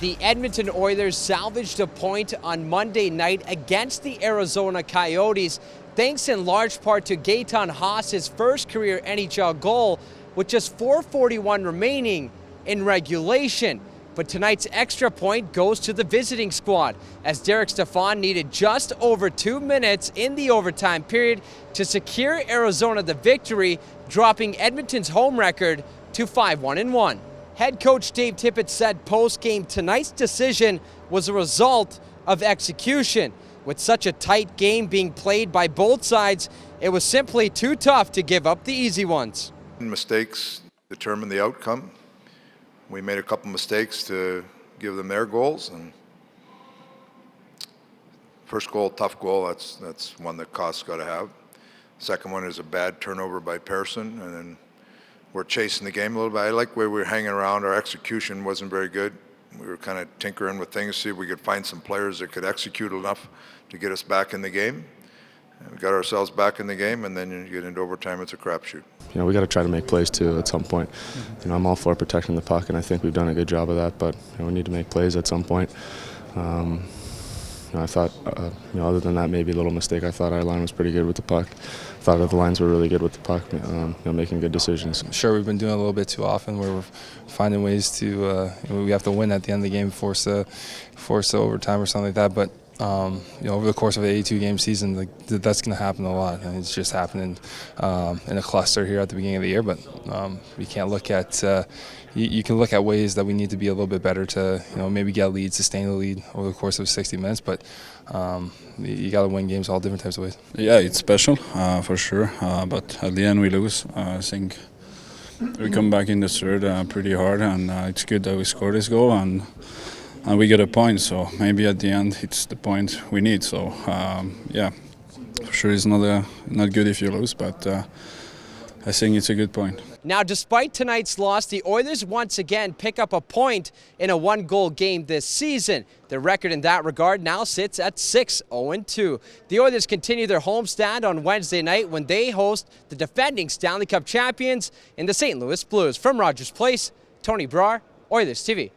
The Edmonton Oilers salvaged a point on Monday night against the Arizona Coyotes, thanks in large part to Gaetan Haas' first career NHL goal, with just 4:41 remaining in regulation. But tonight's extra point goes to the visiting squad, as Derek Stepan needed just over 2 minutes in the overtime period to secure Arizona the victory, dropping Edmonton's home record to 5-1-1. Head coach Dave Tippett said post-game tonight's decision was a result of execution. With such a tight game being played by both sides, it was simply too tough to give up the easy ones. Mistakes determine the outcome. We made a couple mistakes to give them their goals, and first goal, tough goal, that's one that Koss got to have. Second one is a bad turnover by Persson, and then we're chasing the game a little bit. I like where we were hanging around. Our execution wasn't very good. We were kind of tinkering with things, see if we could find some players that could execute enough to get us back in the game. And we got ourselves back in the game, and then you get into overtime, it's a crapshoot. We got to try to make plays too at some point. I'm all for protecting the puck, and I think we've done a good job of that, but we need to make plays at some point. I thought, other than that, maybe a little mistake, I thought our line was pretty good with the puck. I thought that the lines were really good with the puck, making good decisions. Sure, we've been doing it a little bit too often, where we're finding ways to, we have to win at the end of the game, force the overtime or something like that. But over the course of an 82-game season, that's going to happen a lot. And it's just happening in a cluster here at the beginning of the year. But we can't look at. You can look at ways that we need to be a little bit better to, maybe get a lead, sustain the lead over the course of 60 minutes. But you got to win games all different types of ways. Yeah, it's special for sure. But at the end, we lose. I think we come back in the third pretty hard, and it's good that we scored this goal and we get a point. So maybe at the end, it's the point we need. So yeah, for sure, it's not good if you lose, but I think it's a good point. Now, despite tonight's loss, the Oilers once again pick up a point in a one-goal game this season. Their record in that regard now sits at 6-0-2. The Oilers continue their homestand on Wednesday night when they host the defending Stanley Cup champions in the St. Louis Blues. From Rogers Place, Tony Brar, Oilers TV.